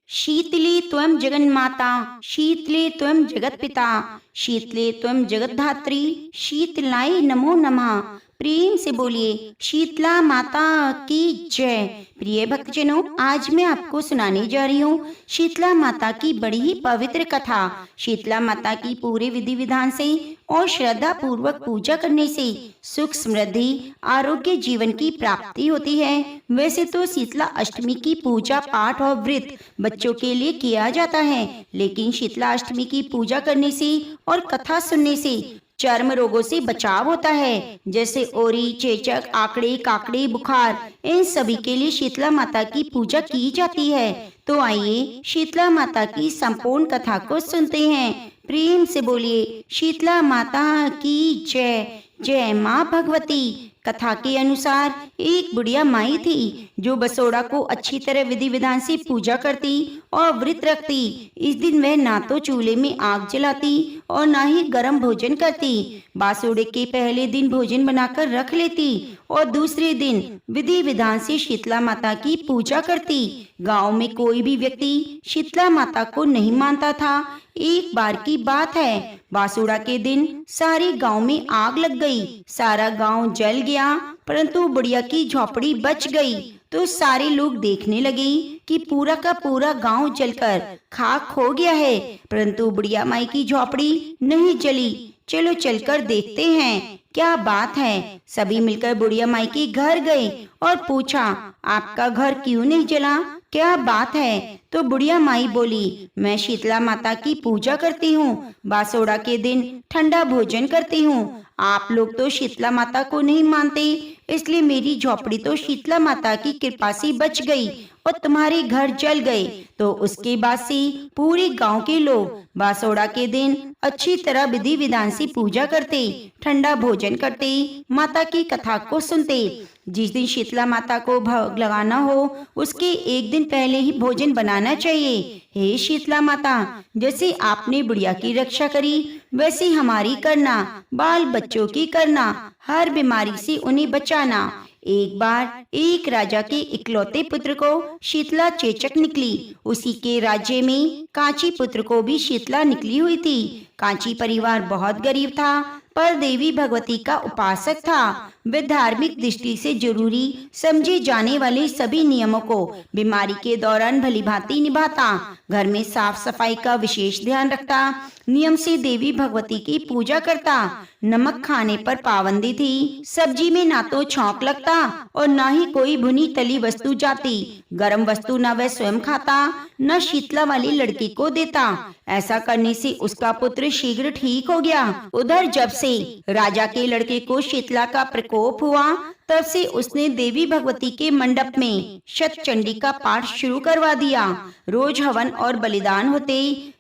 शीतले त्वं जगन्माता, शीतले त्वं जगत्पिता, शीतले त्वं जगद्धात्री, शीतलाय नमो नमः। प्रेम से बोलिए शीतला माता की जय। प्रिय भक्तजनों, आज मैं आपको सुनाने जा रही हूँ शीतला माता की बड़ी ही पवित्र कथा। शीतला माता की पूरे विधि विधान से और श्रद्धा पूर्वक पूजा करने से सुख समृद्धि आरोग्य जीवन की प्राप्ति होती है। वैसे तो शीतला अष्टमी की पूजा पाठ और व्रत बच्चों के लिए किया जाता है, लेकिन शीतला अष्टमी की पूजा करने से और कथा सुनने से चर्म रोगों से बचाव होता है, जैसे ओरी, चेचक, आकड़े, काकड़े, बुखार। इन सभी के लिए शीतला माता की पूजा की जाती है। तो आइए शीतला माता की संपूर्ण कथा को सुनते हैं। प्रेम से बोलिए शीतला माता की जय। जय माँ भगवती। कथा के अनुसार एक बुढ़िया माई थी जो बसोड़ा को अच्छी तरह विधि विधान से पूजा करती और व्रत रखती। इस दिन वह ना तो चूल्हे में आग जलाती और ना ही गर्म भोजन करती। बासुड़े के पहले दिन भोजन बनाकर रख लेती और दूसरे दिन विधि विधान से शीतला माता की पूजा करती। गांव में कोई भी व्यक्ति शीतला माता को नहीं मानता था। एक बार की बात है, बासुड़ा के दिन सारे गांव में आग लग गई। सारा गांव जल गया, परंतु बुढ़िया की झोपड़ी बच गई। तो सारे लोग देखने लगे कि पूरा का पूरा गांव जलकर खाक हो गया है, परंतु बुढ़िया माई की झोपड़ी नहीं जली। चलो चलकर देखते हैं क्या बात है। सभी मिलकर बुढ़िया माई के घर गए और पूछा, आपका घर क्यों नहीं जला, क्या बात है। तो बुढ़िया माई बोली, मैं शीतला माता की पूजा करती हूँ, बासोड़ा के दिन ठंडा भोजन करती हूँ। आप लोग तो शीतला माता को नहीं मानते, इसलिए मेरी झोपड़ी तो शीतला माता की कृपा से बच गई और तुम्हारे घर जल गए। तो उसके बाद से पूरे गांव के लोग बासोड़ा के दिन अच्छी तरह विधि विधान से पूजा करते, ठंडा भोजन करते, माता की कथा को सुनते। जिस दिन शीतला माता को भोग लगाना हो, उसके एक दिन पहले ही भोजन बनाना चाहिए। हे शीतला माता, जैसे आपने बुढ़िया की रक्षा करी, वैसे हमारी करना, बाल बच्चों की करना, हर बीमारी से उन्हें बचाना। एक बार एक राजा के इकलौते पुत्र को शीतला चेचक निकली। उसी के राज्य में कांची पुत्र को भी शीतला निकली हुई थी। कांची परिवार बहुत गरीब था, पर देवी भगवती का उपासक था। वे धार्मिक दृष्टि से जरूरी समझे जाने वाले सभी नियमों को बीमारी के दौरान भलीभांति निभाता, घर में साफ सफाई का विशेष ध्यान रखता, नियम से देवी भगवती की पूजा करता। नमक खाने पर पाबंदी थी, सब्जी में ना तो छौंक लगता और ना ही कोई भुनी तली वस्तु जाती। गरम वस्तु न वह स्वयं खाता, न शीतला वाली लड़की को देता। ऐसा करने से उसका पुत्र शीघ्र ठीक हो गया। उधर जब से राजा के लड़के को शीतला का प्रकोप हुआ, तब से उसने देवी भगवती के मंडप में शतचंडी का पाठ शुरू करवा दिया। रोज हवन और बलिदान होते।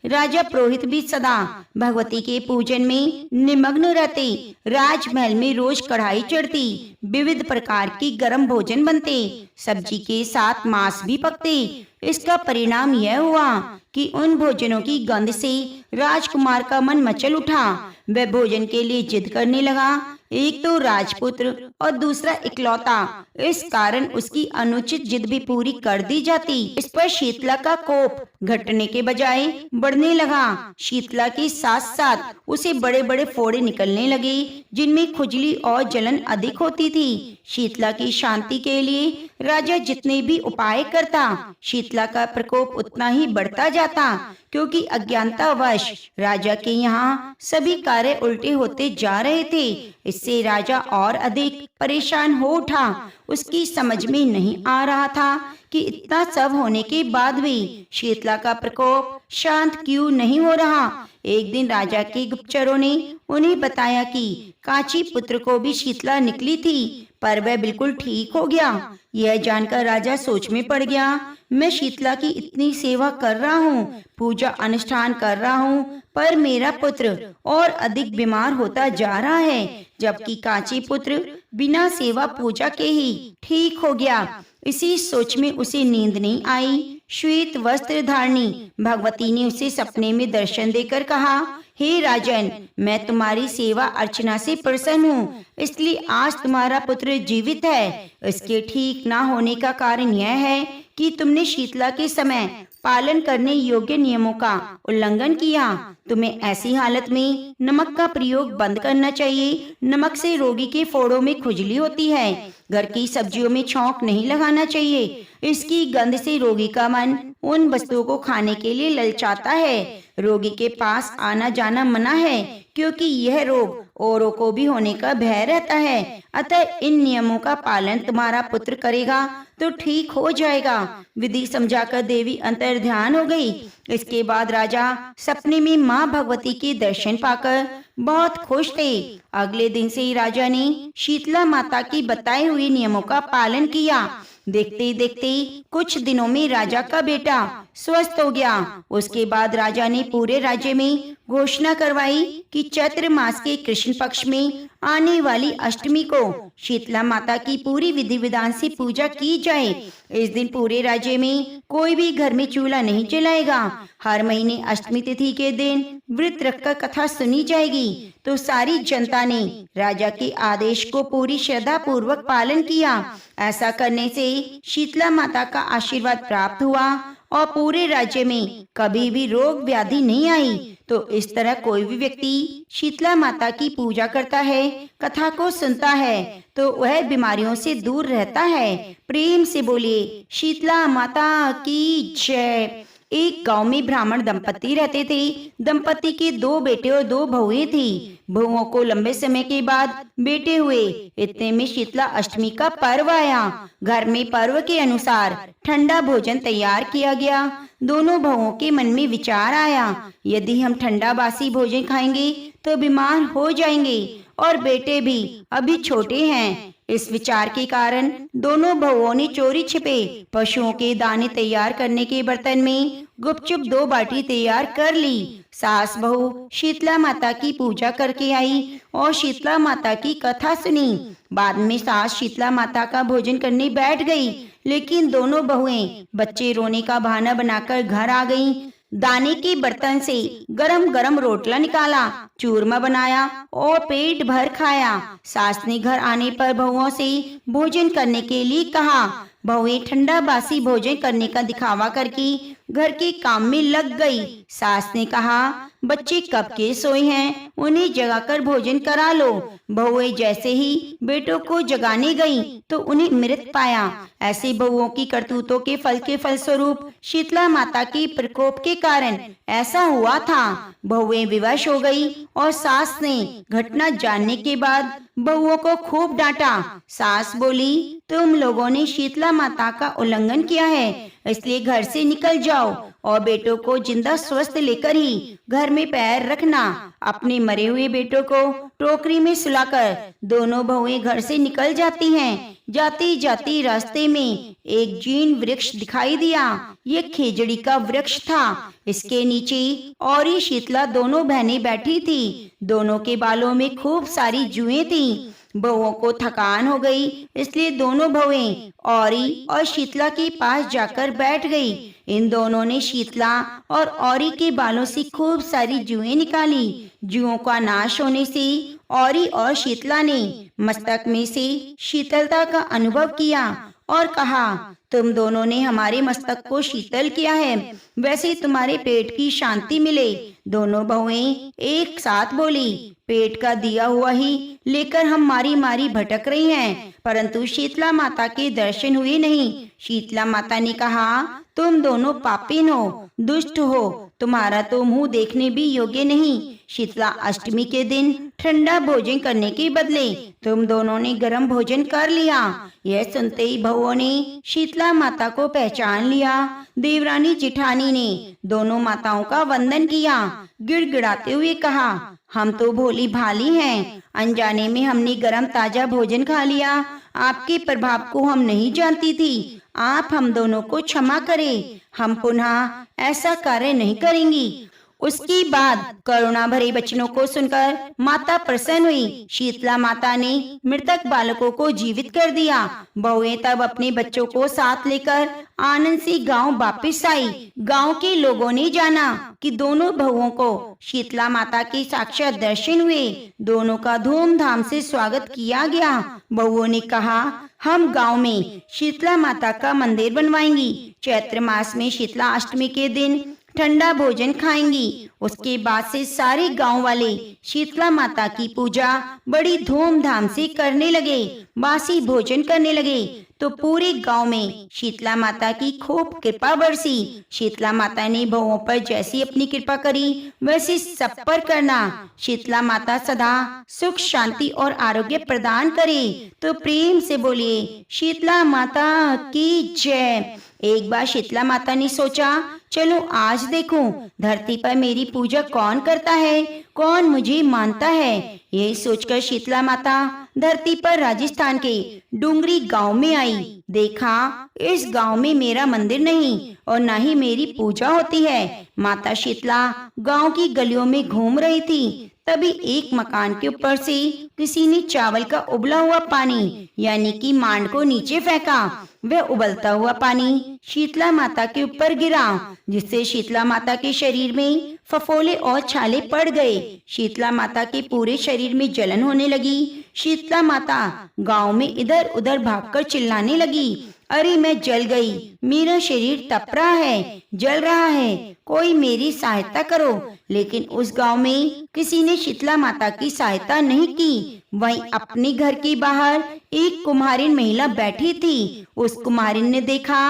राजा पुरोहित भी सदा भगवती के पूजन में निमग्न रहते। राजमहल में रोज कढ़ाई चढ़ती, विविध प्रकार की गर्म भोजन बनते, सब्जी के साथ मांस भी पकते। इसका परिणाम यह हुआ कि उन भोजनों की गंध से राजकुमार का मन मचल उठा। वह भोजन के लिए जिद करने लगा। एक तो राजपुत्र और दूसरा इकलौता, इस कारण उसकी अनुचित जिद भी पूरी कर दी जाती। इस पर शीतला का कोप घटने के बजाय बढ़ने लगा। शीतला के साथ साथ उसे बड़े बड़े फोड़े निकलने लगे, जिनमें खुजली और जलन अधिक होती थी। शीतला की शांति के लिए राजा जितने भी उपाय करता, शीतला का प्रकोप उतना ही बढ़ता जाता, क्योंकि अज्ञानतावश राजा के यहाँ सभी कार्य उल्टे होते जा रहे थे। इससे राजा और अधिक परेशान हो उठा। उसकी समझ में नहीं आ रहा था कि इतना सब होने के बाद भी शीतला का प्रकोप शांत क्यों नहीं हो रहा। एक दिन राजा के गुप्तचरों ने उन्हें बताया कि कांची पुत्र को भी शीतला निकली थी, पर वह बिल्कुल ठीक हो गया। यह जानकर राजा सोच में पड़ गया। मैं शीतला की इतनी सेवा कर रहा हूँ, पूजा अनुष्ठान कर रहा हूँ, पर मेरा पुत्र और अधिक बीमार होता जा रहा है, जबकि कांची पुत्र बिना सेवा पूजा के ही ठीक हो गया। इसी सोच में उसे नींद नहीं आई। श्वेत वस्त्र धारणी भगवती ने उसे सपने में दर्शन देकर कहा, हे राजन, मैं तुम्हारी सेवा अर्चना से प्रसन्न हूँ, इसलिए आज तुम्हारा पुत्र जीवित है। इसके ठीक ना होने का कारण यह है कि तुमने शीतला के समय पालन करने योग्य नियमों का उल्लंघन किया। तुम्हें ऐसी हालत में नमक का प्रयोग बंद करना चाहिए। नमक से रोगी के फोड़ों में खुजली होती है। घर की सब्जियों में छौंक नहीं लगाना चाहिए। इसकी गंध से रोगी का मन उन वस्तुओं को खाने के लिए ललचाता है। रोगी के पास आना जाना मना है, क्योंकि यह रोग औरों को भी होने का भय रहता है। अतः इन नियमों का पालन तुम्हारा पुत्र करेगा तो ठीक हो जाएगा। विधि समझाकर देवी अंतर ध्यान हो गई। इसके बाद राजा सपने में माँ भगवती के दर्शन पाकर बहुत खुश थे। अगले दिन से ही राजा ने शीतला माता की बताए हुए नियमों का पालन किया। देखते देखते कुछ दिनों में राजा का बेटा स्वस्थ हो गया। उसके बाद राजा ने पूरे राज्य में घोषणा करवाई कि चैत्र मास के कृष्ण पक्ष में आने वाली अष्टमी को शीतला माता की पूरी विधि विधान से पूजा की जाए। इस दिन पूरे राज्य में कोई भी घर में चूल्हा नहीं जलाएगा। हर महीने अष्टमी तिथि के दिन व्रत रखकर कथा सुनी जाएगी। तो सारी जनता ने राजा के आदेश को पूरी श्रद्धा पूर्वक पालन किया। ऐसा करने से शीतला माता का आशीर्वाद प्राप्त हुआ और पूरे राज्य में कभी भी रोग व्याधि नहीं आई। तो इस तरह कोई भी व्यक्ति शीतला माता की पूजा करता है, कथा को सुनता है, तो वह बीमारियों से दूर रहता है। प्रेम से बोलिए शीतला माता की जय। एक गांव में ब्राह्मण दंपति रहते थे। दंपति के 2 बेटे और 2 बहुएं थी। बहुओं को लंबे समय के बाद बेटे हुए। इतने में शीतला अष्टमी का पर्व आया। घर में पर्व के अनुसार ठंडा भोजन तैयार किया गया। दोनों बहुओं के मन में विचार आया, यदि हम ठंडा बासी भोजन खाएंगे तो बीमार हो जाएंगे और बेटे भी अभी छोटे हैं। इस विचार के कारण दोनों बहुओं ने चोरी छिपे पशुओं के दाने तैयार करने के बर्तन में गुपचुप 2 बाटी तैयार कर ली। सास बहू शीतला माता की पूजा करके आई और शीतला माता की कथा सुनी। बाद में सास शीतला माता का भोजन करने बैठ गई, लेकिन दोनों बहुएं बच्चे रोने का बहाना बनाकर घर आ गईं। दाने के बर्तन से गरम गरम रोटला निकाला, चूरमा बनाया और पेट भर खाया। सास ने घर आने पर बहुओं से भोजन करने के लिए कहा। बहुएं ठंडा बासी भोजन करने का दिखावा करके घर के काम में लग गई। सास ने कहा, बच्चे कब के सोए हैं, उन्हें जगाकर भोजन करा लो। बहुएं जैसे ही बेटों को जगाने गईं, तो उन्हें मृत पाया। ऐसे बहुओं की करतूतों के फलस्वरूप शीतला माता के प्रकोप के कारण ऐसा हुआ था। बहुएं विवश हो गई और सास ने घटना जानने के बाद बहुओं को खूब डांटा। सास बोली, तुम लोगों ने शीतला माता का उल्लंघन किया है, इसलिए घर से निकल जाओ और बेटों को जिंदा स्वस्थ लेकर ही घर में पैर रखना। अपने मरे हुए बेटों को टोकरी में सुलाकर दोनों बहुएं घर से निकल जाती हैं। जाती जाती रास्ते में एक जीन वृक्ष दिखाई दिया। ये खेजड़ी का वृक्ष था। इसके नीचे और ही शीतला दोनों बहनें बैठी थी। दोनों के बालों में खूब सारी जुएं थी। बहुओं को थकान हो गई, इसलिए दोनों बहुएं औरी और शीतला के पास जाकर बैठ गई। इन दोनों ने शीतला और औरी के बालों से खूब सारी जुएं निकाली। जुओं का नाश होने से औरी और शीतला ने मस्तक में से शीतलता का अनुभव किया और कहा, तुम दोनों ने हमारे मस्तक को शीतल किया है, वैसे तुम्हारे पेट की शांति मिले। दोनों बहुएं एक साथ बोली, पेट का दिया हुआ ही लेकर हम मारी मारी भटक रही हैं, परंतु शीतला माता के दर्शन हुए नहीं। शीतला माता ने कहा, तुम दोनों पापीन हो, दुष्ट हो, तुम्हारा तो मुंह देखने भी योग्य नहीं। शीतला अष्टमी के दिन ठंडा भोजन करने के बदले तुम दोनों ने गर्म भोजन कर लिया। यह सुनते ही बहुओं ने शीतला माता को पहचान लिया। देवरानी जिठानी ने दोनों माताओं का वंदन किया। गिड़गिड़ाते हुए कहा, हम तो भोली भाली हैं, अनजाने में हमने गरम ताजा भोजन खा लिया। आपके प्रभाव को हम नहीं जानती थी। आप हम दोनों को क्षमा करें, हम पुनः ऐसा कार्य नहीं करेंगी। उसके बाद करुणा भरे वचनों को सुनकर माता प्रसन्न हुई। शीतला माता ने मृतक बालकों को जीवित कर दिया। बहुएं तब अपने बच्चों को साथ लेकर आनंद से गांव वापस आई। गांव के लोगों ने जाना कि दोनों बहुओं को शीतला माता के साक्षात दर्शन हुए। दोनों का धूमधाम से स्वागत किया गया। बहुओं ने कहा, हम गांव में शीतला माता का मंदिर बनवाएंगी। चैत्र मास में शीतला अष्टमी के दिन ठंडा भोजन खाएंगी। उसके बाद से सारे गांव वाले शीतला माता की पूजा बड़ी धूमधाम से करने लगे, बासी भोजन करने लगे। तो पूरे गांव में शीतला माता की खूब कृपा बरसी। शीतला माता ने बहुओं पर जैसी अपनी कृपा करी वैसी सब पर करना। शीतला माता सदा सुख शांति और आरोग्य प्रदान करे। तो प्रेम से बोलिए शीतला माता की जय। एक बार शीतला माता ने सोचा, चलो आज देखूं धरती पर मेरी पूजा कौन करता है, कौन मुझे मानता है। यही सोचकर शीतला माता धरती पर राजस्थान के डूंगरी गांव में आई। देखा, इस गांव में मेरा मंदिर नहीं और न ही मेरी पूजा होती है। माता शीतला गांव की गलियों में घूम रही थी। तभी एक मकान के ऊपर से किसी ने चावल का उबला हुआ पानी यानी कि मांड को नीचे फेंका। वह उबलता हुआ पानी शीतला माता के ऊपर गिरा, जिससे शीतला माता के शरीर में फफोले और छाले पड़ गए। शीतला माता के पूरे शरीर में जलन होने लगी। शीतला माता गांव में इधर उधर भागकर चिल्लाने लगी, अरे मैं जल गई, मेरा शरीर तप रहा है, जल रहा है, कोई मेरी सहायता करो। लेकिन उस गांव में किसी ने शीतला माता की सहायता नहीं की। वहीं अपने घर के बाहर एक कुम्हारिन महिला बैठी थी। उस कुम्हारिन ने देखा,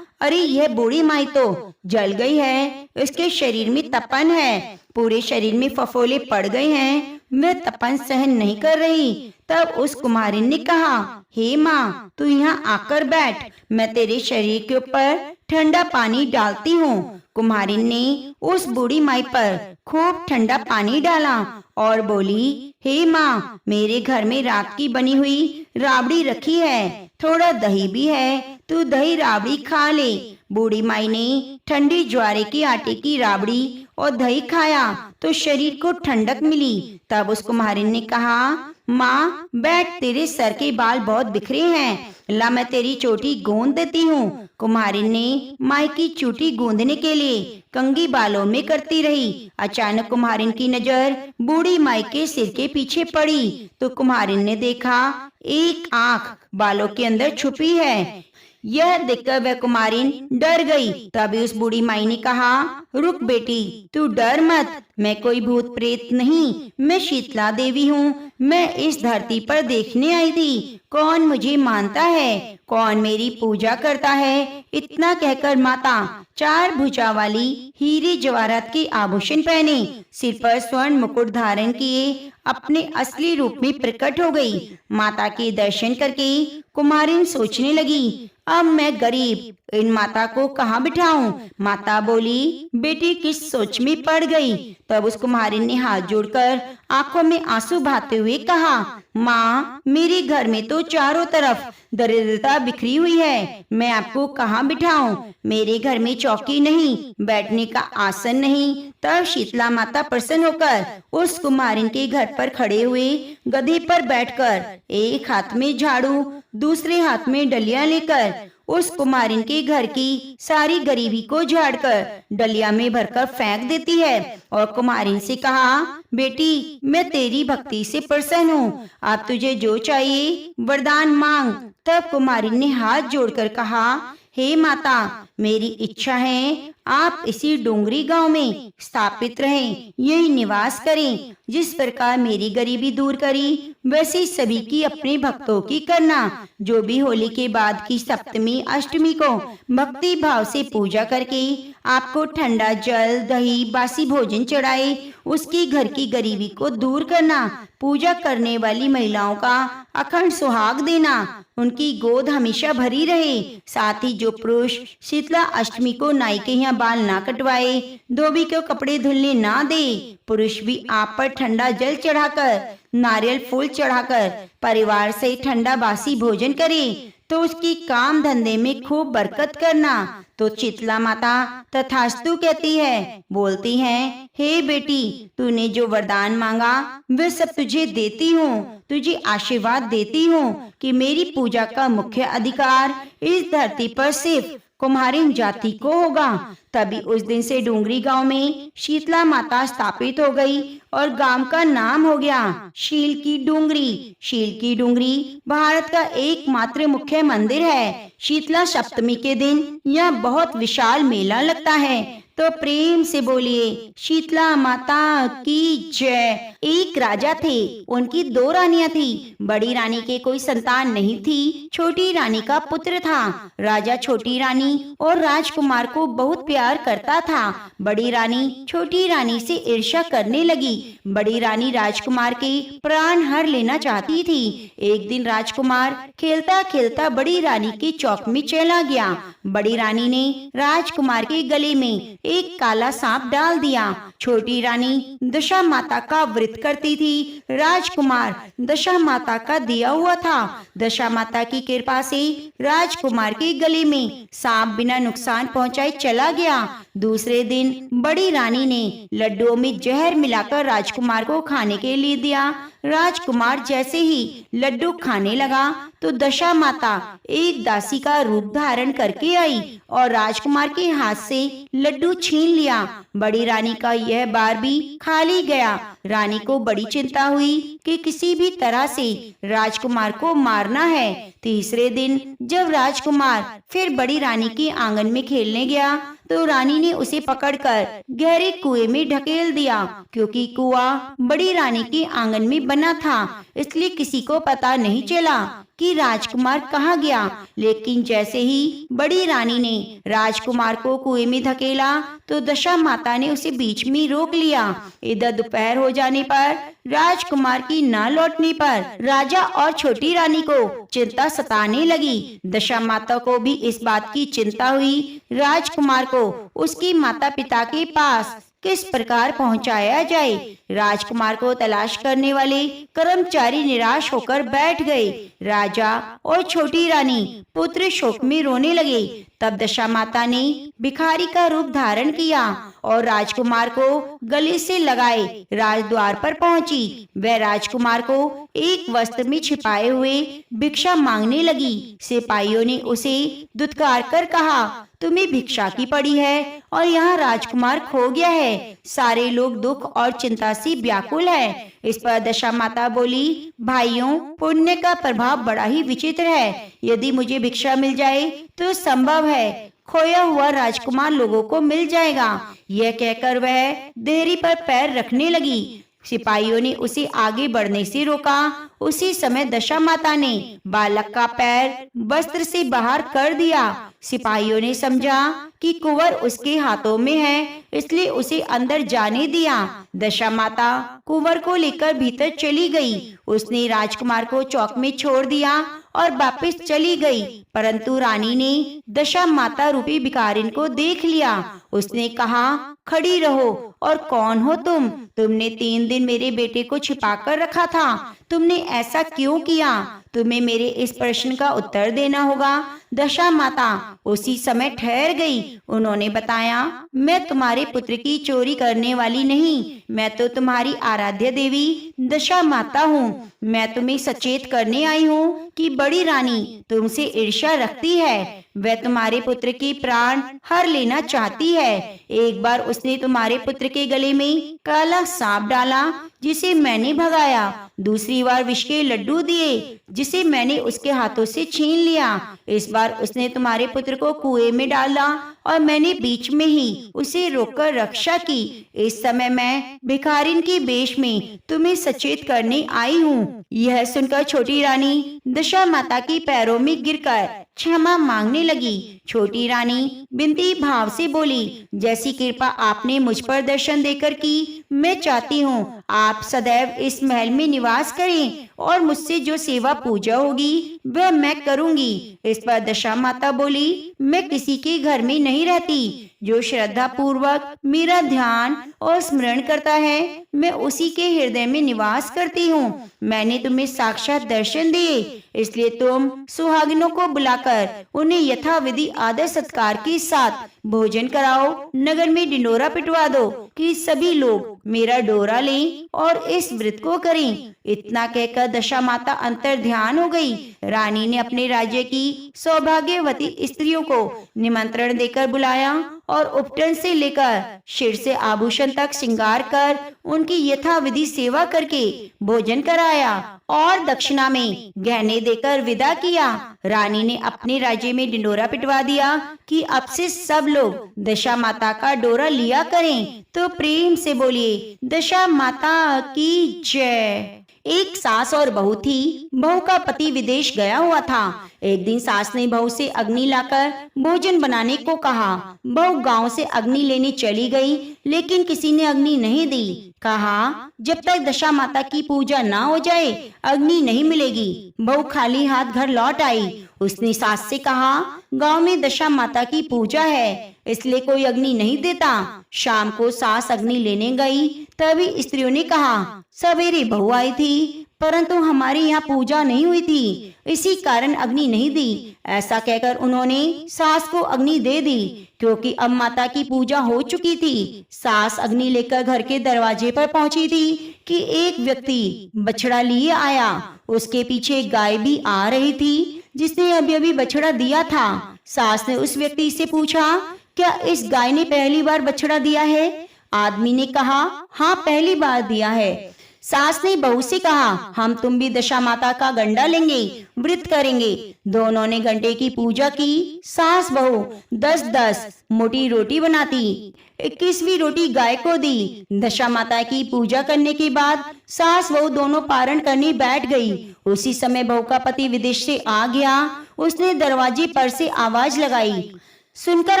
अरे यह बूढ़ी माई तो जल गई है, इसके शरीर में तपन है, पूरे शरीर में फफोले पड़ गए हैं, वह तपन सहन नहीं कर रही। तब उस कुम्हारिन ने कहा, हे माँ, तू यहाँ आकर बैठ, मैं तेरे शरीर के ऊपर ठंडा पानी डालती हूँ। कुम्हारिन ने उस बूढ़ी माई पर खूब ठंडा पानी डाला और बोली, हे माँ, मेरे घर में रात की बनी हुई राबड़ी रखी है, थोड़ा दही भी है, तू दही राबड़ी खा ले। बूढ़ी माई ने ठंडी ज्वारे के आटे की राबड़ी और दही खाया तो शरीर को ठंडक मिली। तब उस कुम्हारिन ने कहा, माँ बैठ, तेरे सर के बाल बहुत बिखरे हैं, ला मैं तेरी चोटी गूंद देती हूँ। कुम्हारिन ने माई की चोटी गूंदने के लिए कंघी बालों में करती रही। अचानक कुम्हारिन की नजर बूढ़ी माई के सिर के पीछे पड़ी तो कुम्हारिन ने देखा एक आंख बालों के अंदर छुपी है। यह देखकर वह कुमारिन डर गई। तभी उस बूढ़ी माई ने कहा, रुक बेटी, तू डर मत, मैं कोई भूत प्रेत नहीं, मैं शीतला देवी हूँ। मैं इस धरती पर देखने आई थी कौन मुझे मानता है, कौन मेरी पूजा करता है। इतना कहकर माता 4 भुजा वाली हीरे जवाहरात के आभूषण पहने, सिर पर स्वर्ण मुकुट धारण किए अपने असली रूप में प्रकट हो गई। माता के दर्शन करके कुमारिन सोचने लगी, अब मैं गरीब इन माता को कहाँ बिठाऊं। माता बोली, बेटी किस सोच में पड़ गई। तब उस कुम्हारिन ने हाथ जोड़कर आंखों में आंसू बहाते हुए कहा, माँ, मेरे घर में तो चारों तरफ दरिद्रता बिखरी हुई है, मैं आपको कहाँ बिठाऊं। मेरे घर में चौकी नहीं, बैठने का आसन नहीं। तब शीतला माता प्रसन्न होकर उस कुम्हारिन के घर पर खड़े हुए गधे पर बैठकर एक हाथ में झाड़ू दूसरे हाथ में डलिया लेकर उस कुम्हारिन के घर की सारी गरीबी को झाड़कर डलिया में भरकर फेंक देती है और कुम्हारिन से कहा, बेटी, मैं तेरी भक्ति से प्रसन्न हूँ, अब तुझे जो चाहिए वरदान मांग। तब कुम्हारिन ने हाथ जोड़कर कहा, हे माता, मेरी इच्छा है आप इसी डोंगरी गांव में स्थापित रहें, यही निवास करें। जिस प्रकार मेरी गरीबी दूर करी वैसे सभी की अपने भक्तों की करना। जो भी होली के बाद की सप्तमी अष्टमी को भक्ति भाव से पूजा करके आपको ठंडा जल दही बासी भोजन चढ़ाए, उसकी घर की गरीबी को दूर करना। पूजा करने वाली महिलाओं का अखंड सुहाग देना, उनकी गोद हमेशा भरी रहे। साथ ही जो पुरुष शीतला अष्टमी को नाई के यहाँ बाल ना कटवाए, धोबी को कपड़े धुलने ना दे, पुरुष भी आप पर ठंडा जल चढ़ाकर नारियल फूल चढ़ाकर परिवार से ठंडा बासी भोजन करे तो उसकी काम धंधे में खूब बरकत करना। तो शीतला माता तथास्तु कहती है, बोलती हैं, हे बेटी, तूने जो वरदान मांगा वह सब तुझे देती हूँ, तुझे आशीर्वाद देती हूँ कि मेरी पूजा का मुख्य अधिकार इस धरती पर सिर्फ कुम्हारिन जाति को होगा। तभी उस दिन से डूंगरी गांव में शीतला माता स्थापित हो गई और गांव का नाम हो गया शील की डूंगरी। शील की डूंगरी भारत का एकमात्र मुख्य मंदिर है। शीतला सप्तमी के दिन यह बहुत विशाल मेला लगता है। तो प्रेम से बोलिए शीतला माता की जय। एक राजा थे, उनकी 2 रानियां थी। बड़ी रानी के कोई संतान नहीं थी, छोटी रानी का पुत्र था। राजा छोटी रानी और राजकुमार को बहुत प्यार करता था। बड़ी रानी छोटी रानी से ईर्ष्या करने लगी। बड़ी रानी राजकुमार के प्राण हर लेना चाहती थी। एक दिन राजकुमार खेलता खेलता बड़ी रानी के चौक में चला गया। बड़ी रानी ने राजकुमार के गले में एक काला सांप डाल दिया। छोटी रानी दशा माता का व्रत करती थी। राजकुमार दशा माता का दिया हुआ था। दशा माता की कृपा से राजकुमार के गले में सांप बिना नुकसान पहुंचाए चला गया। दूसरे दिन बड़ी रानी ने लड्डुओं में जहर मिलाकर राजकुमार को खाने के लिए दिया। राजकुमार जैसे ही लड्डू खाने लगा तो दशा माता एक दासी का रूप धारण करके आई और राजकुमार के हाथ से लड्डू छीन लिया। बड़ी रानी का यह बार भी खाली गया। रानी को बड़ी चिंता हुई कि किसी भी तरह से राजकुमार को मारना है। तीसरे दिन जब राजकुमार फिर बड़ी रानी के आंगन में खेलने गया तो रानी ने उसे पकड़कर गहरे कुएं में ढकेल दिया। क्योंकि कुआं बड़ी रानी के आंगन में बना था, इसलिए किसी को पता नहीं चला कि राजकुमार कहाँ गया। लेकिन जैसे ही बड़ी रानी ने राजकुमार को कुएं में धकेला तो दशा माता ने उसे बीच में रोक लिया। इधर दोपहर हो जाने पर राजकुमार की न लौटने पर राजा और छोटी रानी को चिंता सताने लगी। दशा माता को भी इस बात की चिंता हुई राजकुमार को उसकी माता पिता के पास किस प्रकार पहुंचाया जाए। राजकुमार को तलाश करने वाले कर्मचारी निराश होकर बैठ गए। राजा और छोटी रानी पुत्र शोक में रोने लगे। तब दशा माता ने भिखारी का रूप धारण किया और राजकुमार को गले से लगाए राजद्वार पर पहुंची। वह राजकुमार को एक वस्त्र में छिपाए हुए भिक्षा मांगने लगी। सिपाहियों ने उसे दुत्कार कर कहा, तुम्हें भिक्षा की पड़ी है और यहाँ राजकुमार खो गया है। सारे लोग दुख और चिंता से व्याकुल है। इस पर दशा माता बोली, भाइयों, पुण्य का प्रभाव बड़ा ही विचित्र है। यदि मुझे भिक्षा मिल जाए तो संभव है खोया हुआ राजकुमार लोगों को मिल जाएगा। यह कहकर वह देहरी पर पैर रखने लगी। सिपाहियों ने उसे आगे बढ़ने से रोका। उसी समय दशा माता ने बालक का पैर वस्त्र से बाहर कर दिया। सिपाहियों ने समझा कि कुंवर उसके हाथों में है, इसलिए उसे अंदर जाने दिया। दशा माता कुंवर को लेकर भीतर चली गई। उसने राजकुमार को चौक में छोड़ दिया और वापस चली गई। परंतु रानी ने दशा माता रूपी भिखारिन को देख लिया। उसने कहा, खड़ी रहो और कौन हो तुम? तुमने 3 दिन मेरे बेटे को छिपा कर रखा था। तुमने ऐसा क्यों किया? तुम्हें मेरे इस प्रश्न का उत्तर देना होगा। दशा माता उसी समय ठहर गई। उन्होंने बताया, मैं तुम्हारे पुत्र की चोरी करने वाली नहीं, मैं तो तुम्हारी आराध्य देवी दशा माता हूँ। मैं तुम्हें सचेत करने आई हूँ कि बड़ी रानी तुमसे ईर्ष्या रखती है। वह तुम्हारे पुत्र के प्राण हर लेना चाहती है। एक बार उसने तुम्हारे पुत्र के गले में काला सांप डाला, जिसे मैंने भगाया। दूसरी बार विष के लड्डू दिए, जिसे मैंने उसके हाथों से छीन लिया। इस बार उसने तुम्हारे पुत्र को कुएं में डाला और मैंने बीच में ही उसे रोककर रक्षा की। इस समय मैं भिखारिन के वेश में तुम्हें सचेत करने आई हूँ। यह सुनकर छोटी रानी दशा माता के पैरों में गिरकर क्षमा मांगने लगी। छोटी रानी विनती भाव से बोली, जैसी कृपा आपने मुझ पर दर्शन देकर की, मैं चाहती हूँ आप सदैव इस महल में निवास करें और मुझसे जो सेवा पूजा होगी वह मैं करूँगी। इस पर दशा माता बोली, मैं किसी के घर में नहीं रहती। जो श्रद्धा पूर्वक मेरा ध्यान और स्मरण करता है, मैं उसी के हृदय में निवास करती हूँ। मैंने तुम्हें साक्षात दर्शन दिए, इसलिए तुम सुहागिनों को बुलाकर उन्हें यथाविधि आदर सत्कार के साथ भोजन कराओ। नगर में ढिंडोरा पिटवा दो कि सभी लोग मेरा डोरा लें और इस व्रत को करें। इतना कहकर दशा माता अंतर ध्यान हो गई। रानी ने अपने राज्य की सौभाग्यवती स्त्रियों को निमंत्रण देकर बुलाया और उपटन से लेकर सिर से आभूषण तक श्रृंगार कर उनकी यथाविधि सेवा करके भोजन कराया और दक्षिणा में गहने देकर विदा किया। रानी ने अपने राज्य में ढिंडोरा पिटवा दिया कि अब से सब लोग दशा माता का डोरा लिया करें। तो प्रेम से बोलिए दशा माता की जय। एक सास और बहू थी। बहू का पति विदेश गया हुआ था। एक दिन सास ने बहू से अग्नि लाकर भोजन बनाने को कहा। बहू गांव से अग्नि लेने चली गई, लेकिन किसी ने अग्नि नहीं दी। कहा जब तक दशा माता की पूजा ना हो जाए अग्नि नहीं मिलेगी। बहू खाली हाथ घर लौट आई। उसने सास से कहा गांव में दशा माता की पूजा है, इसलिए कोई अग्नि नहीं देता। शाम को सास अग्नि लेने गई, तभी स्त्रियों ने कहा सवेरे बहू आई थी, परंतु हमारे यहाँ पूजा नहीं हुई थी, इसी कारण अग्नि नहीं दी। ऐसा कहकर उन्होंने सास को अग्नि दे दी, क्योंकि अब माता की पूजा हो चुकी थी। सास अग्नि लेकर घर के दरवाजे पर पहुंची थी कि एक व्यक्ति बछड़ा लिए आया। उसके पीछे गाय भी आ रही थी, जिसने अभी अभी बछड़ा दिया था। सास ने उस व्यक्ति से पूछा क्या इस गाय ने पहली बार बछड़ा दिया है? आदमी ने कहा हाँ, पहली बार दिया है। सास ने बहू से कहा हम तुम भी दशा माता का गंडा लेंगे, व्रत करेंगे। दोनों ने गंडे की पूजा की। सास बहू 10-10 मोटी रोटी बनाती, 21वीं रोटी गाय को दी। दशा माता की पूजा करने के बाद सास बहू दोनों पारण करने बैठ गई। उसी समय बहू का पति विदेश से आ गया। उसने दरवाजे पर से आवाज लगाई। सुनकर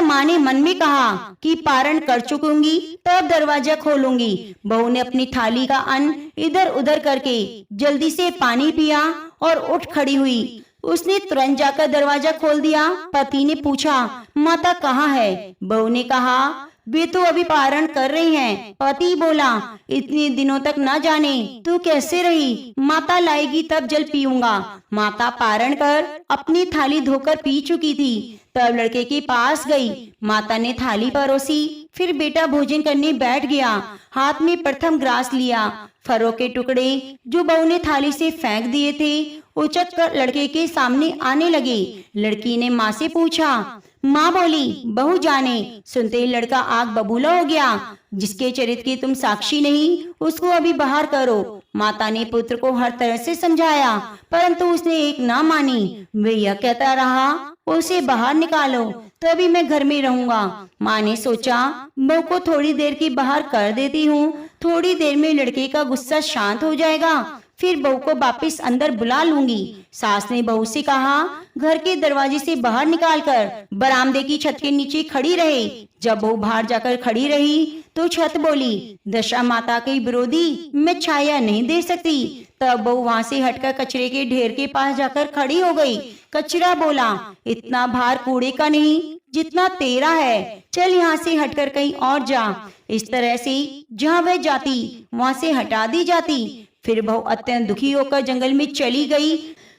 माँ ने मन में कहा कि पारण कर चुकूंगी तब दरवाजा खोलूंगी। बहू ने अपनी थाली का अन्न इधर उधर करके जल्दी से पानी पिया और उठ खड़ी हुई। उसने तुरंत जाकर दरवाजा खोल दिया। पति ने पूछा माता कहाँ है? बहू ने कहा वे तो अभी पारण कर रही हैं। पति बोला इतने दिनों तक न जाने तू कैसे रही, माता लाएगी तब जल पीऊंगा। माता पारण कर अपनी थाली धोकर पी चुकी थी। तब लड़के के पास गई। माता ने थाली परोसी, फिर बेटा भोजन करने बैठ गया। हाथ में प्रथम ग्रास लिया। फरों के टुकड़े जो बहू ने थाली से फेंक दिए थे उचक कर लड़के के सामने आने लगे। लड़की ने माँ से पूछा। माँ बोली बहू जाने। सुनते ही लड़का आग बबूला हो गया। जिसके चरित्र की तुम साक्षी नहीं, उसको अभी बाहर करो। माता ने पुत्र को हर तरह से समझाया, परंतु उसने एक ना मानी। वे यह कहता रहा उसे बाहर निकालो, तभी मैं घर में रहूंगा। माँ ने सोचा बहू को थोड़ी देर की बाहर कर देती हूँ, थोड़ी देर में लड़के का गुस्सा शांत हो जाएगा, फिर बहू को वापस अंदर बुला लूंगी। सास ने बहू से कहा घर के दरवाजे से बाहर निकालकर बरामदे की छत के नीचे खड़ी रहे। जब बहू बाहर जाकर खड़ी रही तो छत बोली दशा माता के विरोधी मैं छाया नहीं दे सकती। तब बहू वहाँ से हटकर कचरे के ढेर के पास जाकर खड़ी हो गई। कचरा बोला इतना भार कूड़े का नहीं जितना तेरा है, चल यहाँ से हटकर कहीं और जा। इस तरह से जहाँ वह जाती वहाँ से हटा दी जाती। फिर बहू अत्यंत दुखी होकर जंगल में चली गई।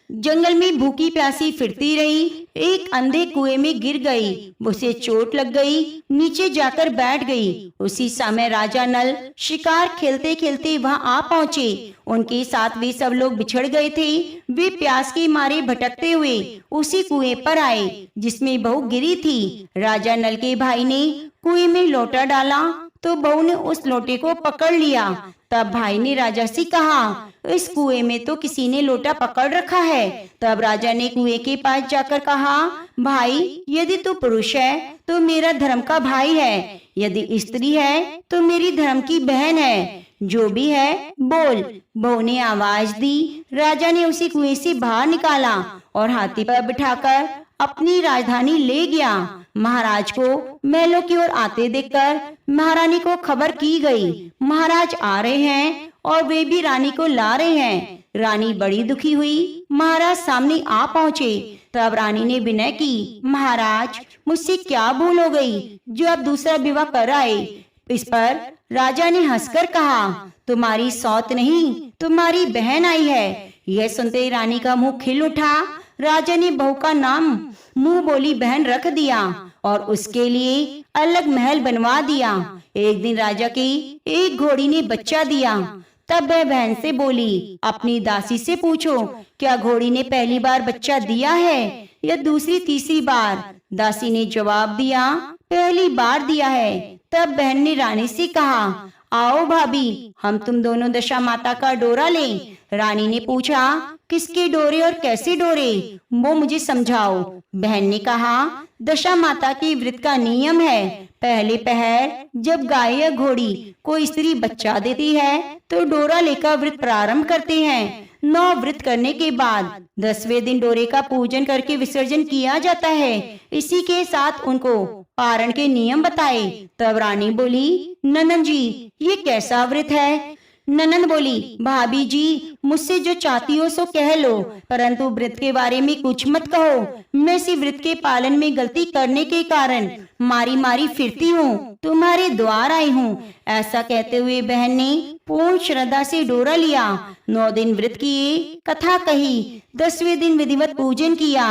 जंगल में भूखी प्यासी फिरती रही। एक अंधे कुएं में गिर गई। उसे चोट लग गई, नीचे जाकर बैठ गई। उसी समय राजा नल शिकार खेलते खेलते वहां आ पहुंचे। उनके साथ वे सब लोग बिछड़ गए थे। वे प्यास के मारे भटकते हुए उसी कुएं पर आए जिसमें बहू गिरी थी। राजा नल के भाई ने कुएं में लोटा डाला तो बहू ने उस लोटे को पकड़ लिया। तब भाई ने राजा से कहा इस कुएं में तो किसी ने लोटा पकड़ रखा है। तब राजा ने कुएं के पास जाकर कहा भाई यदि तू पुरुष है तो मेरा धर्म का भाई है, यदि स्त्री है तो मेरी धर्म की बहन है, जो भी है बोल। बहू ने आवाज दी। राजा ने उसी कुएं से बाहर निकाला और हाथी पर बिठाकर अपनी राजधानी ले गया। महाराज को महलों की ओर आते देखकर महारानी को खबर की गई। महाराज आ रहे हैं और वे भी रानी को ला रहे हैं। रानी बड़ी दुखी हुई। महाराज सामने आ पहुँचे। तब रानी ने विनय की महाराज मुझसे क्या भूल हो गई जो अब दूसरा विवाह कर आए। इस पर राजा ने हंसकर कहा, तुम्हारी सौत नहीं, तुम्हारी बहन आई है। यह सुनते ही रानी का मुंह खिल उठा। राजा ने बहू का नाम मुंह बोली बहन रख दिया और उसके लिए अलग महल बनवा दिया। एक दिन राजा की एक घोड़ी ने बच्चा दिया। तब वह बहन से बोली, अपनी दासी से पूछो क्या घोड़ी ने पहली बार बच्चा दिया है या दूसरी तीसरी बार। दासी ने जवाब दिया, पहली बार दिया है। तब बहन ने रानी से कहा, आओ भाभी, हम तुम दोनों दशा माता का डोरा लें। रानी ने पूछा, किसके डोरे और कैसे डोरे, वो मुझे समझाओ। बहन ने कहा, दशा माता की व्रत का नियम है, पहले पहर जब गाय या घोड़ी कोई स्त्री बच्चा देती है तो डोरा लेकर व्रत प्रारंभ करते हैं। 9 व्रत करने के बाद 10वें दिन डोरे का पूजन करके विसर्जन किया जाता है। इसी के साथ उनको पारण के नियम बताए। तब रानी बोली, ननद जी ये कैसा व्रत है। ननद बोली, भाभी जी मुझसे जो चाहती हो सो कह लो, परंतु व्रत के बारे में कुछ मत कहो। मैं इसी व्रत के पालन में गलती करने के कारण मारी मारी फिरती हूँ, तुम्हारे द्वार आई हूँ। ऐसा कहते हुए बहन ने पूर्ण श्रद्धा से डोरा लिया। 9 दिन व्रत किए, कथा कही। 10वें दिन विधिवत पूजन किया,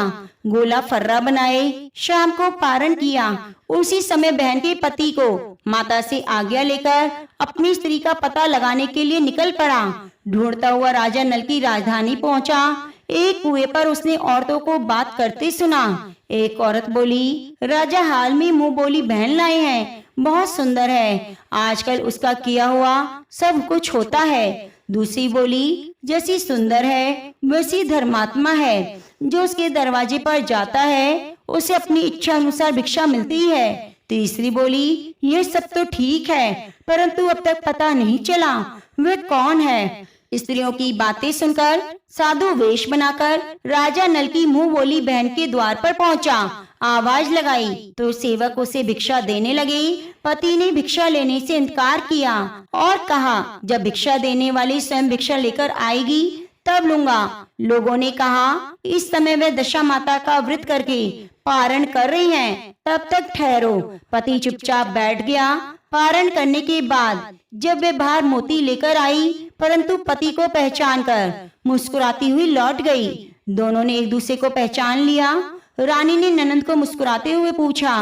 गोला फर्रा बनाए, शाम को पारण किया। उसी समय बहन के पति को माता से आज्ञा लेकर अपनी स्त्री का पता लगाने के लिए निकल पड़ा। ढूंढता हुआ राजा नल की राजधानी पहुंचा। एक कुएं पर उसने औरतों को बात करते सुना। एक औरत बोली, राजा हाल में मुंह बोली बहन लाए हैं, बहुत सुंदर है, आजकल उसका किया हुआ सब कुछ होता है। दूसरी बोली, जैसी सुंदर है वैसी धर्मात्मा है, जो उसके दरवाजे पर जाता है उसे अपनी इच्छा अनुसार भिक्षा मिलती है। तीसरी बोली, ये सब तो ठीक है, परंतु अब तक पता नहीं चला वह कौन है। स्त्रियों की बातें सुनकर साधु वेश बनाकर राजा नल की मुंह बोली बहन के द्वार पर पहुंचा। आवाज लगाई तो सेवक उसे भिक्षा देने लगे। पति ने भिक्षा लेने से इनकार किया और कहा, जब भिक्षा देने वाली स्वयं भिक्षा लेकर आएगी तब लूंगा। लोगों ने कहा, इस समय वह दशा माता का व्रत करके पारण कर रही हैं, तब तक ठहरो। पति चुपचाप बैठ गया। पारण करने के बाद जब वे बाहर मोती लेकर आई, परंतु पति को पहचान कर मुस्कुराती हुई लौट गई। दोनों ने एक दूसरे को पहचान लिया। रानी ने ननंद को मुस्कुराते हुए पूछा,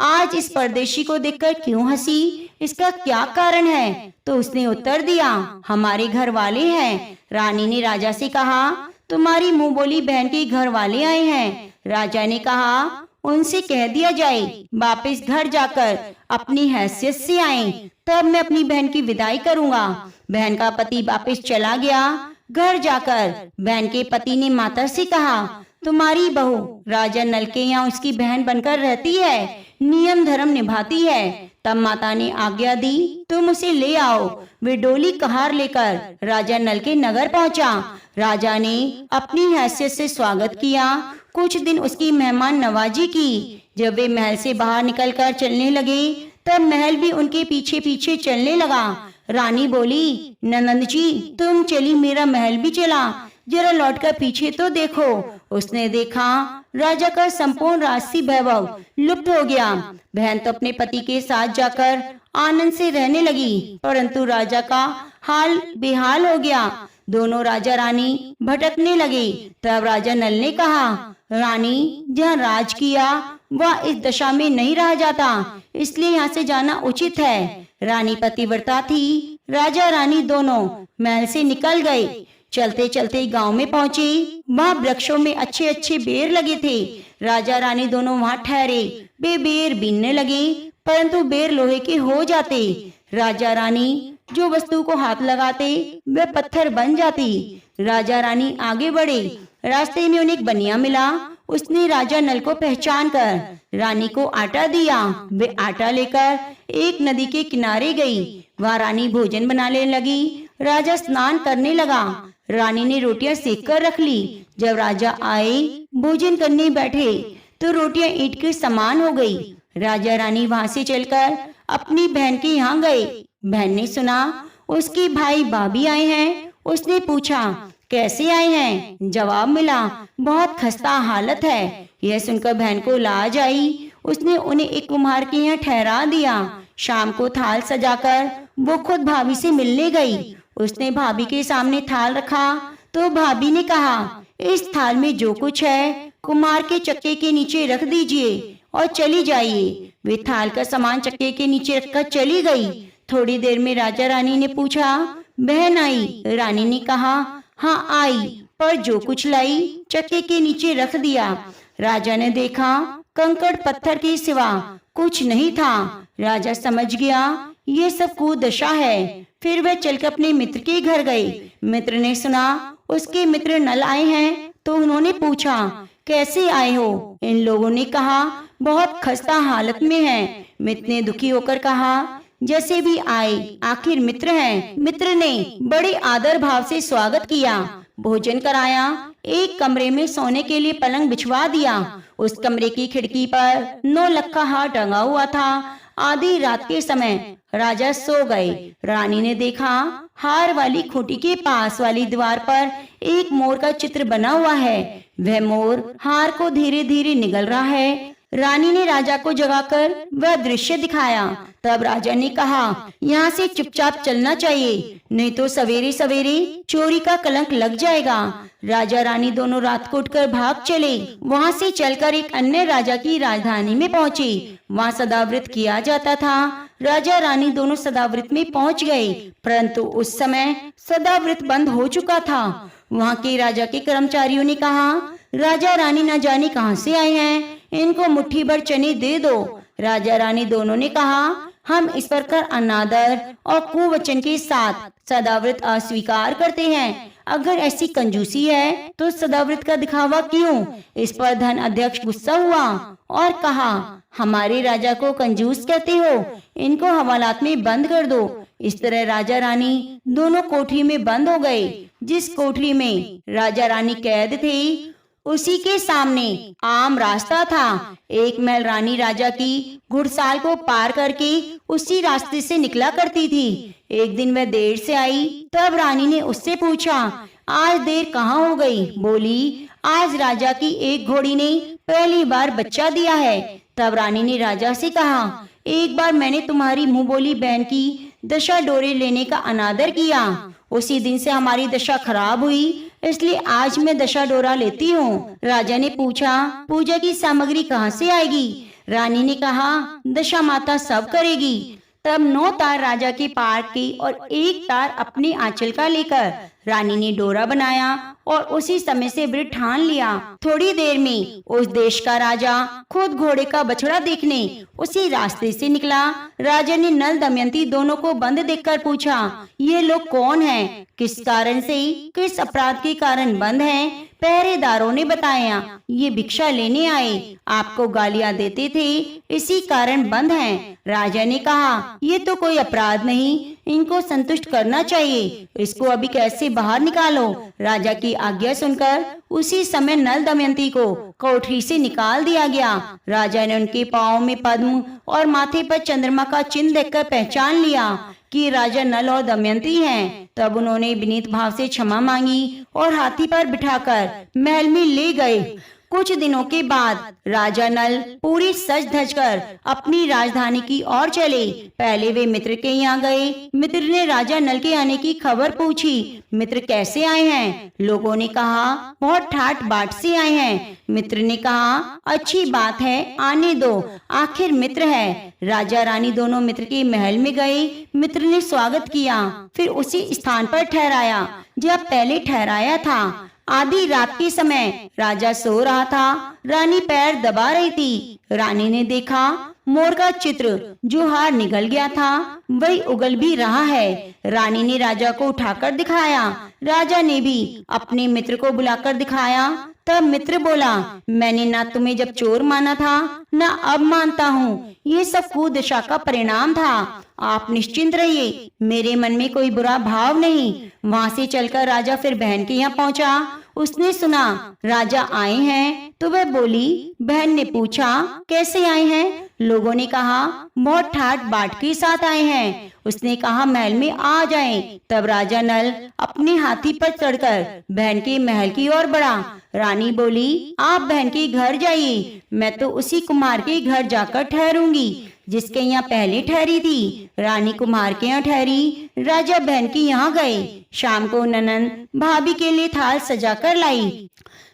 आज इस परदेशी को देखकर क्यों हंसी, इसका क्या कारण है। तो उसने उत्तर दिया, हमारे घर वाले हैं। रानी ने राजा से कहा, तुम्हारी मुंह बोली बहन के घर वाले आए हैं। राजा ने कहा, उनसे कह दिया जाए वापस घर जाकर अपनी हैसियत से आए, तब मैं अपनी बहन की विदाई करूंगा। बहन का पति वापस चला गया। घर जाकर बहन के पति ने माता से कहा, तुम्हारी बहू राजा नल के यहाँ उसकी बहन बनकर रहती है, नियम धर्म निभाती है। तब माता ने आज्ञा दी, तुम उसे ले आओ। वे डोली कहार लेकर राजा नल के नगर पहुंचा। राजा ने अपनी हैसियत से स्वागत किया। कुछ दिन उसकी मेहमान नवाजी की। जब वे महल से बाहर निकलकर चलने लगे तब महल भी उनके पीछे पीछे चलने लगा। रानी बोली, ननंद जी तुम चली, मेरा महल भी चला, जरा लौटकर पीछे तो देखो। उसने देखा, राजा का संपूर्ण राजसी वैभव लुप्त हो गया। बहन तो अपने पति के साथ जाकर आनंद से रहने लगी, परंतु राजा का हाल बेहाल हो गया। दोनों राजा रानी भटकने लगे। तब राजा नल ने कहा, रानी जहाँ राज किया वह इस दशा में नहीं रह जाता, इसलिए यहाँ से जाना उचित है। रानी पतिव्रता थी। राजा रानी दोनों महल से निकल गए। चलते चलते गांव में पहुंचे। वहाँ वृक्षों में अच्छे अच्छे बेर लगे थे। राजा रानी दोनों वहाँ ठहरे। वे बेर बीनने लगे, परंतु बेर लोहे के हो जाते। राजा रानी जो वस्तु को हाथ लगाते वह पत्थर बन जाती। राजा रानी आगे बढ़े। रास्ते में उन्हें एक बनिया मिला। उसने राजा नल को पहचान कर रानी को आटा दिया। वे आटा लेकर एक नदी के किनारे गई। वहाँ रानी भोजन बनाने लगी। राजा स्नान करने लगा। रानी ने रोटियां सेक कर रख ली। जब राजा आए भोजन करने बैठे तो रोटियां ईंट के समान हो गई। राजा रानी वहाँ से चलकर अपनी बहन के यहाँ गए। बहन ने सुना उसके भाई भाभी आए हैं। उसने पूछा, कैसे आए हैं। जवाब मिला, बहुत खस्ता हालत है। यह सुनकर बहन को लाज आई। उसने उन्हें एक कुम्हार के यहाँ ठहरा दिया। शाम को थाल सजाकर वो खुद भाभी से मिलने गई। उसने भाभी के सामने थाल रखा तो भाभी ने कहा, इस थाल में जो कुछ है कुम्हार के चक्के के नीचे रख दीजिए और चली जाइए। वे थाल का सामान चक्के के नीचे रखकर चली गई। थोड़ी देर में राजा रानी ने पूछा, बहन आई? रानी ने कहा, हाँ आई, पर जो कुछ लाई चक्के के नीचे रख दिया। राजा ने देखा कंकड़ पत्थर के सिवा कुछ नहीं था। राजा समझ गया ये सब कुदशा है। फिर वह चलकर अपने मित्र के घर गए। मित्र ने सुना उसके मित्र नल आए हैं तो उन्होंने पूछा, कैसे आए हो? इन लोगों ने कहा, बहुत खस्ता हालत में हैं। मित्र ने दुखी होकर कहा, जैसे भी आए आखिर मित्र हैं। मित्र ने बड़े आदर भाव से स्वागत किया, भोजन कराया, एक कमरे में सोने के लिए पलंग बिछवा दिया। उस कमरे की खिड़की पर 9 लक्खा हार टंगा हुआ था। आधी रात के समय राजा सो गए। रानी ने देखा हार वाली खूंटी के पास वाली दीवार पर एक मोर का चित्र बना हुआ है। वह मोर हार को धीरे धीरे निगल रहा है। रानी ने राजा को जगाकर वह दृश्य दिखाया। तब राजा ने कहा, यहाँ से चुपचाप चलना चाहिए, नहीं तो सवेरे सवेरे चोरी का कलंक लग जाएगा। राजा रानी दोनों रात को उठकर भाग चले। वहाँ से चलकर एक अन्य राजा की राजधानी में पहुँचे। वहाँ सदाव्रत किया जाता था। राजा रानी दोनों सदाव्रत में पहुँच गए, परंतु उस समय सदाव्रत बंद हो चुका था। वहाँ के राजा के कर्मचारियों ने कहा, राजा रानी न जाने कहाँ से आए हैं, इनको मुट्ठी भर चने दे दो। राजा रानी दोनों ने कहा, हम इस पर कर अनादर और कुवचन के साथ सदाव्रत अस्वीकार करते हैं। अगर ऐसी कंजूसी है तो सदाव्रत का दिखावा क्यों? इस पर धन अध्यक्ष गुस्सा हुआ और कहा, हमारे राजा को कंजूस कहते हो, इनको हवालात में बंद कर दो। इस तरह राजा रानी दोनों कोठरी में बंद हो गए। जिस कोठरी में राजा रानी कैद थे उसी के सामने आम रास्ता था। एक महल रानी राजा की घुड़साल को पार करके उसी रास्ते से निकला करती थी। एक दिन वह देर से आई, तब रानी ने उससे पूछा, आज देर कहाँ हो गई? बोली, आज राजा की एक घोड़ी ने पहली बार बच्चा दिया है। तब रानी ने राजा से कहा, एक बार मैंने तुम्हारी मुंह बोली बहन की दशा डोरे लेने का अनादर किया, उसी दिन से हमारी दशा खराब हुई, इसलिए आज मैं दशा डोरा लेती हूँ। राजा ने पूछा, पूजा की सामग्री कहाँ से आएगी? रानी ने कहा, दशा माता सब करेगी। तब 9 तार राजा के पार की और 1 तार अपने आंचल का लेकर रानी ने डोरा बनाया और उसी समय से व्रत ठान लिया। थोड़ी देर में उस देश का राजा खुद घोड़े का बछड़ा देखने उसी रास्ते से निकला। राजा ने नल दमयंती दोनों को बंद देखकर पूछा, ये लोग कौन हैं? किस कारण से, किस अपराध के कारण बंद हैं? पहरेदारों ने बताया, ये भिक्षा लेने आए, आपको गालियां देते थे, इसी कारण बंद हैं। राजा ने कहा, ये तो कोई अपराध नहीं, इनको संतुष्ट करना चाहिए, इसको अभी कैसे बाहर निकालो। राजा की आज्ञा सुनकर उसी समय नल दमयंती को कोठरी से निकाल दिया गया। राजा ने उनके पाँव में पद्म और माथे पर चंद्रमा का चिन्ह देखकर पहचान लिया कि राजा नल और दमयंती हैं। तब उन्होंने विनीत भाव से क्षमा मांगी और हाथी पर बिठाकर महल में ले गए। कुछ दिनों के बाद राजा नल पूरी सज धज कर अपनी राजधानी की ओर चले। पहले वे मित्र के यहाँ गए। मित्र ने राजा नल के आने की खबर पूछी। मित्र कैसे आए हैं? लोगों ने कहा, बहुत ठाट बाट से आए हैं। मित्र ने कहा, अच्छी बात है, आने दो, आखिर मित्र है। राजा रानी दोनों मित्र के महल में गए। मित्र ने स्वागत किया, फिर उसी स्थान पर ठहराया जब पहले ठहराया था। आधी रात के समय राजा सो रहा था, रानी पैर दबा रही थी। रानी ने देखा मोर का चित्र जो हार निगल गया था वही उगल भी रहा है। रानी ने राजा को उठाकर दिखाया। राजा ने भी अपने मित्र को बुलाकर दिखाया। तब मित्र बोला, मैंने ना तुम्हें जब चोर माना था ना अब मानता हूँ, ये सब कुदशा का परिणाम था। आप निश्चिंत रहिए, मेरे मन में कोई बुरा भाव नहीं। वहाँ से चलकर राजा फिर बहन के यहाँ पहुँचा। उसने सुना राजा आए हैं तो वह बोली। बहन ने पूछा, कैसे आए हैं? लोगों ने कहा, बहुत ठाट बाट के साथ आए हैं। उसने कहा, महल में आ जाएं। तब राजा नल अपने हाथी पर चढ़कर बहन के महल की ओर बढ़ा। रानी बोली, आप बहन के घर जाइए, मैं तो उसी कुम्हार के घर जाकर ठहरूंगी जिसके यहाँ पहले ठहरी थी। रानी कुम्हार के यहाँ ठहरी, राजा बहन के यहाँ गए। शाम को ननंद भाभी के लिए थाल सजा कर लाई,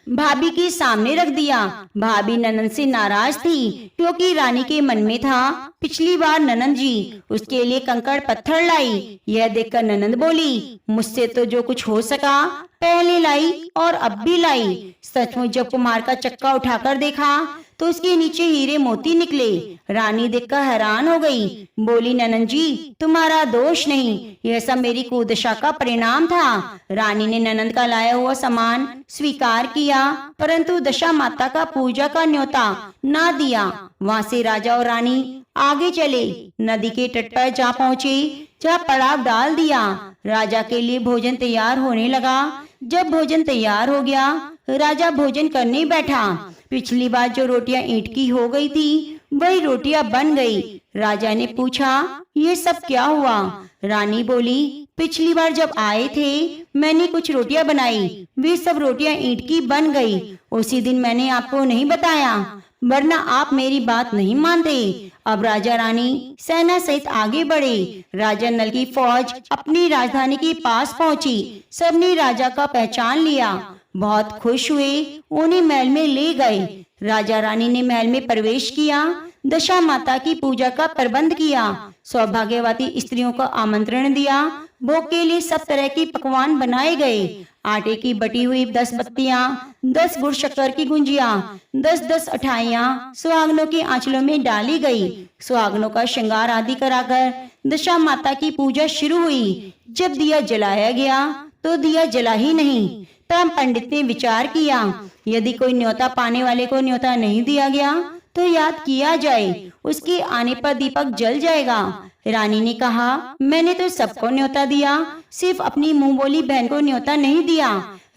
भाभी के सामने रख दिया। भाभी ननंद से नाराज थी क्योंकि रानी के मन में था, पिछली बार ननंद जी उसके लिए कंकड़ पत्थर लाई। यह देखकर ननंद बोली, मुझसे तो जो कुछ हो सका पहले लाई और अब भी लाई। सचमुच जब कुम्हार का चक्का उठाकर देखा तो उसके नीचे हीरे मोती निकले। रानी देखकर हैरान हो गई, बोली, ननंद जी तुम्हारा दोष नहीं, यह सब मेरी कुदशा का परिणाम था। रानी ने ननंद का लाया हुआ सामान स्वीकार किया, परंतु दशा माता का पूजा का न्योता ना दिया। वहाँ से राजा और रानी आगे चले, नदी के तट पर जा पहुँचे, जहाँ पड़ाव डाल दिया। राजा के लिए भोजन तैयार होने लगा। जब भोजन तैयार हो गया, राजा भोजन करने बैठा। पिछली बार जो रोटियां ईंट की हो गई थी वही रोटियां बन गई। राजा ने पूछा, ये सब क्या हुआ? रानी बोली, पिछली बार जब आए थे मैंने कुछ रोटियां बनाई, वे सब रोटियां ईंट की बन गई। उसी दिन मैंने आपको नहीं बताया, वरना आप मेरी बात नहीं मानते। अब राजा रानी सेना सहित आगे बढ़े। राजा नल की फौज अपनी राजधानी के पास पहुंची। सबने राजा का पहचान लिया, बहुत खुश हुए, उन्हें महल में ले गए। राजा रानी ने महल में प्रवेश किया, दशा माता की पूजा का प्रबंध किया, सौभाग्यवती स्त्रियों को आमंत्रण दिया। भोग के लिए सब तरह के पकवान बनाए गए। आटे की बटी हुई 10 बत्तियां, 10 गुड़ शक्कर की गुंजिया, 10-10 अठाइयां सुहागनों के आंचलों में डाली गई। सुहागनों का श्रृंगार आदि कराकर दशा माता की पूजा शुरू हुई। जब दिया जलाया गया तो दिया जला ही नहीं। तब पंडित ने विचार किया, यदि कोई न्योता पाने वाले को न्योता नहीं दिया गया तो याद किया जाए, उसके आने पर दीपक जल जाएगा। रानी ने कहा, मैंने तो सबको न्योता दिया, सिर्फ अपनी मुंह बोली बहन को न्योता नहीं दिया।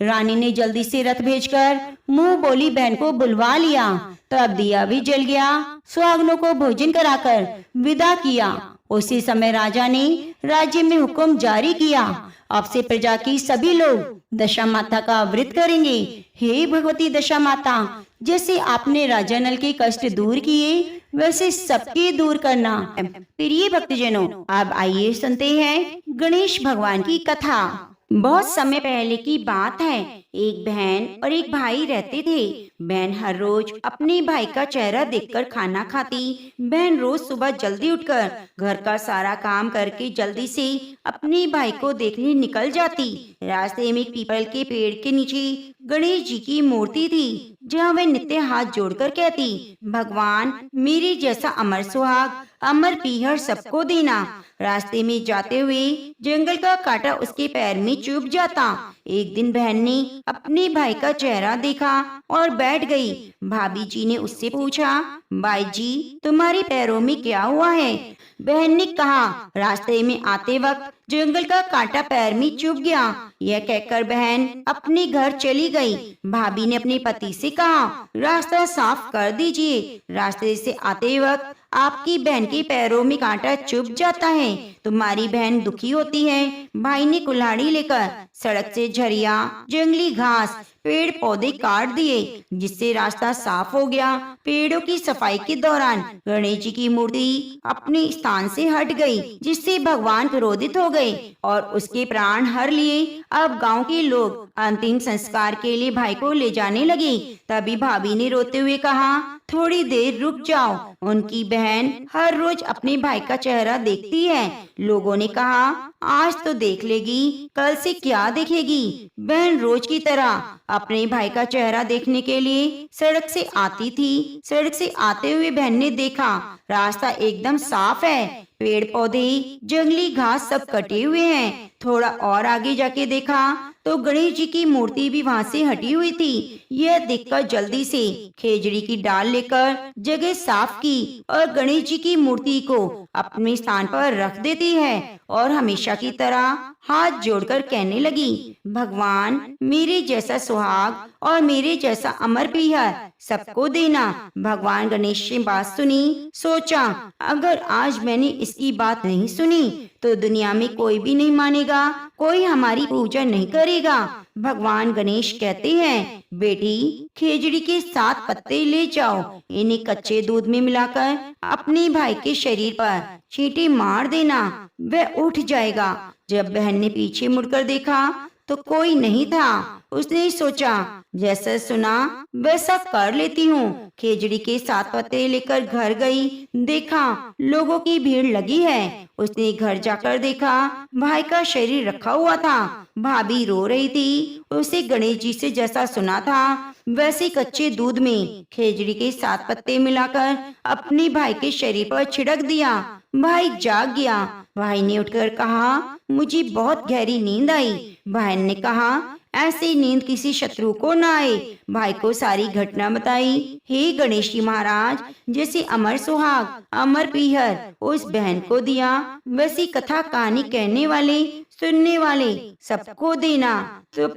रानी ने जल्दी से रथ भेजकर मुंह बोली बहन को बुलवा लिया। तब दिया भी जल गया। सुहागनों को भोजन कराकर विदा किया। उसी समय राजा ने राज्य में हुक्म जारी किया, अब से प्रजा की सभी लोग दशा माता का व्रत करेंगे। हे भगवती दशा माता, जैसे आपने राजा नल के कष्ट दूर किए वैसे सबके दूर करना। प्रिय भक्तजनों, अब आइए सुनते हैं गणेश भगवान की कथा। बहुत समय पहले की बात है, एक बहन और एक भाई रहते थे। बहन हर रोज अपने भाई का चेहरा देखकर खाना खाती। बहन रोज सुबह जल्दी उठकर घर का सारा काम करके जल्दी से अपने भाई को देखने निकल जाती। रास्ते में एक पीपल के पेड़ के नीचे गणेश जी की मूर्ति थी, जहाँ वह नित्य हाथ जोड़कर कहती, भगवान मेरे जैसा अमर सुहाग अमर पीहर सबको देना। रास्ते में जाते हुए जंगल का कांटा उसके पैर में चुभ जाता। एक दिन बहन ने अपने भाई का चेहरा देखा और बैठ गई। भाभी जी ने उससे पूछा, भाई जी तुम्हारे पैरों में क्या हुआ है? बहन ने कहा, रास्ते में आते वक्त जंगल का कांटा पैर में चुभ गया। यह कहकर बहन अपने घर चली गई। भाभी ने अपने पति से कहा, रास्ता साफ कर दीजिए, रास्ते से आते वक्त आपकी बहन के पैरों में कांटा चुभ जाता है। तुम्हारी बहन दुखी होती है। भाई ने कुल्हाड़ी लेकर सड़क से झरिया, जंगली घास, पेड़ पौधे काट दिए, जिससे रास्ता साफ हो गया। पेड़ों की सफाई के दौरान गणेश जी की मूर्ति अपने स्थान से हट गई, जिससे भगवान क्रोधित हो गए और उसके प्राण हर लिए। अब गांव के लोग अंतिम संस्कार के लिए भाई को ले जाने लगे। तभी भाभी ने रोते हुए कहा, थोड़ी देर रुक जाओ, उनकी बहन हर रोज अपने भाई का चेहरा देखती है। लोगों ने कहा, आज तो देख लेगी, कल से क्या देखेगी? बहन रोज की तरह अपने भाई का चेहरा देखने के लिए सड़क से आती थी। सड़क से आते हुए बहन ने देखा रास्ता एकदम साफ है, पेड़ पौधे, जंगली घास सब कटे हुए हैं। थोड़ा और आगे जाके देखा तो गणेश जी की मूर्ति भी वहाँ से हटी हुई थी। यह देखकर जल्दी से खेजड़ी की डाल लेकर जगह साफ की और गणेश जी की मूर्ति को अपने स्थान पर रख देती है और हमेशा की तरह हाथ जोड़कर कहने लगी, भगवान मेरे जैसा सुहाग और मेरे जैसा अमर प्रिय सबको देना। भगवान गणेश ने बात सुनी, सोचा अगर आज मैंने इसकी बात नहीं सुनी तो दुनिया में कोई भी नहीं मानेगा, कोई हमारी पूजा नहीं करेगा। भगवान गणेश कहते हैं, बेटी खेजड़ी के 7 पत्ते ले जाओ, इन्हें कच्चे दूध में मिलाकर अपने भाई के शरीर पर छींटे मार देना, वह उठ जाएगा। जब बहन ने पीछे मुड़कर देखा तो कोई नहीं था। उसने सोचा जैसा सुना वैसा कर लेती हूँ। खेजड़ी के 7 पत्ते लेकर घर गई, देखा लोगों की भीड़ लगी है। उसने घर जाकर देखा भाई का शरीर रखा हुआ था, भाभी रो रही थी। उसे गणेश जी से जैसा सुना था वैसे कच्चे दूध में खेजड़ी के 7 पत्ते मिलाकर अपने भाई के शरीर पर छिड़क दिया। भाई जाग गया। भाई ने उठकर कहा, मुझे बहुत गहरी नींद आई। बहन ने कहा, ऐसी नींद किसी शत्रु को न आए। भाई को सारी घटना बताई। हे गणेश जी महाराज, जैसे अमर सुहाग अमर पीहर उस बहन को दिया, वैसी कथा कहानी कहने वाले सुनने वाले सबको देना। तो